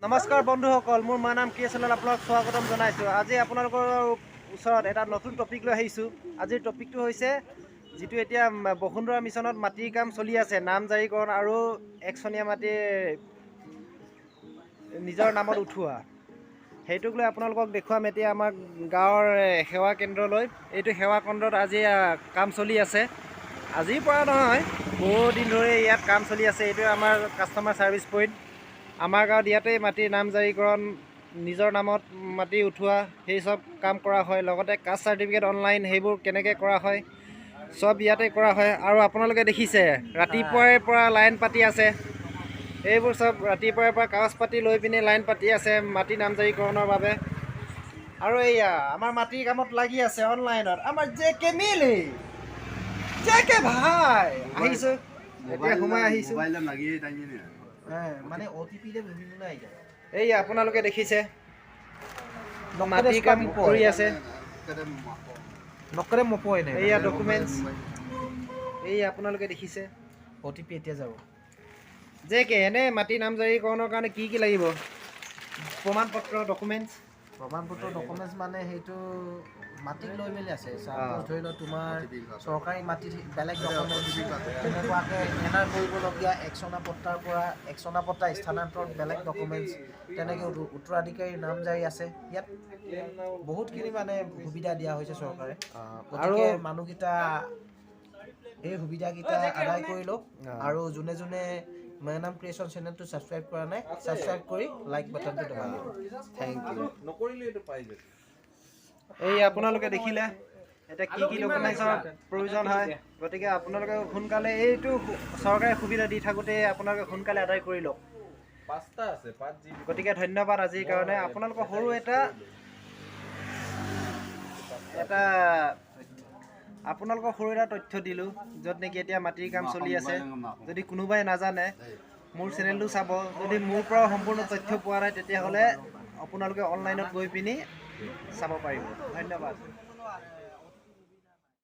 নমস্কাৰ বন্ধুসকল, মোৰ নাম KSL আপোনাক স্বাগতম জনাইছোঁ। আজি আপোনালোকৰ ওচৰত এটা নতুন টপিক লৈ আহিছোঁ। আজিৰ টপিকটো হৈছে যিটো এতিয়া বসুন্ধৰা মিছনত মাটিৰ কাম চলি আছে, নাম জাৰিকৰণ আৰু একচনীয়া মাটি নিজৰ নামত উঠোৱা, সেইটোক লৈ আপোনালোকক দেখুৱাম। এতিয়া আমাৰ গাঁৱৰ সেৱা কেন্দ্ৰলৈ, এইটো সেৱা কেন্দ্ৰত আজি কাম চলি আছে। আজিৰ পৰা নহয়, বহুদিন ধৰি ইয়াত কাম চলি আছে। এইটোৱে আমাৰ কাষ্টমাৰ ছাৰ্ভিচ পইণ্ট। আমাৰ গাঁৱত ইয়াতেই মাটিৰ নামজাৰিকৰণ, নিজৰ নামত মাটি উঠোৱা, সেই চব কাম কৰা হয়। লগতে কাষ্ট চাৰ্টিফিকেট অনলাইন সেইবোৰ কেনেকৈ কৰা হয়, চব ইয়াতে কৰা হয়। আৰু আপোনালোকে দেখিছে ৰাতিপুৱাৰে পৰা লাইন পাতি আছে। এইবোৰ চব ৰাতিপুৱাৰে পৰা কাগজ পাতি লৈ পিনে লাইন পাতি আছে মাটি নামজাৰিকৰণৰ বাবে। আৰু এইয়া আমাৰ মাটিৰ কামত লাগি আছে অনলাইনত আমাৰ JK মিলি, JK ভাই আহিছোঁ, এতিয়া সোমাই আহিছোঁ। মানে OTP এই আপোনালোকে দেখিছে মাটিৰ কাম কৰি আছে। এইয়া ডকুমেণ্টছ, এই আপোনালোকে দেখিছে OTP এতিয়া যাব। JK এনে মাটি নামজাৰিকৰণৰ কাৰণে কি লাগিব? প্ৰমাণপত্ৰ ডকুমেণ্টছ মানে সেইটো মাটিক লৈ মেলি আছে। ধৰি লওক তোমাৰ চৰকাৰী মাটিত বেলেগ ডকুমেণ্টছ তেনেকুৱাকৈ এনাৰ কৰিবলগীয়া একচনা পট্টা স্থানান্তৰত বেলেগ ডকুমেণ্টছ, তেনেকৈ উত্তৰাধিকাৰীৰ নামজাৰি আছে। ইয়াত বহুতখিনি মানে সুবিধা দিয়া হৈছে চৰকাৰে। গতিকে মানুহকেইটা এই সুবিধাকেইটা আদায় কৰি লওক। আৰু যোনে যোনে মেনাম ক্ৰিয়েশ্যন চেনেলটো ছাবস্ক্ৰাইব কৰা নাই, ছাবস্ক্ৰাইব কৰি লাইক বাটনটো দবাই দিব। Thank you. এই আপোনালোকে দেখিলে এতিয়া কি কি ডকুমেণ্টছৰ প্ৰয়োজন হয়। গতিকে আপোনালোকে সোনকালে এইটো চৰকাৰে সুবিধা দি থাকোঁতে আপোনালোকে সোনকালে আদায় কৰি লওক। গতিকে ধন্যবাদ আজিৰ কাৰণে। আপোনালোকৰ সৰু এটা তথ্য দিলোঁ, য'ত নেকি এতিয়া মাটিৰ কাম চলি আছে। যদি কোনোবাই নাজানে মোৰ চেনেলটো চাব। যদি মোৰ পৰা সম্পূৰ্ণ তথ্য পোৱা নাই তেতিয়াহ'লে আপোনালোকে অনলাইনত গৈ পিনি চাব পাৰিব। ধন্যবাদ।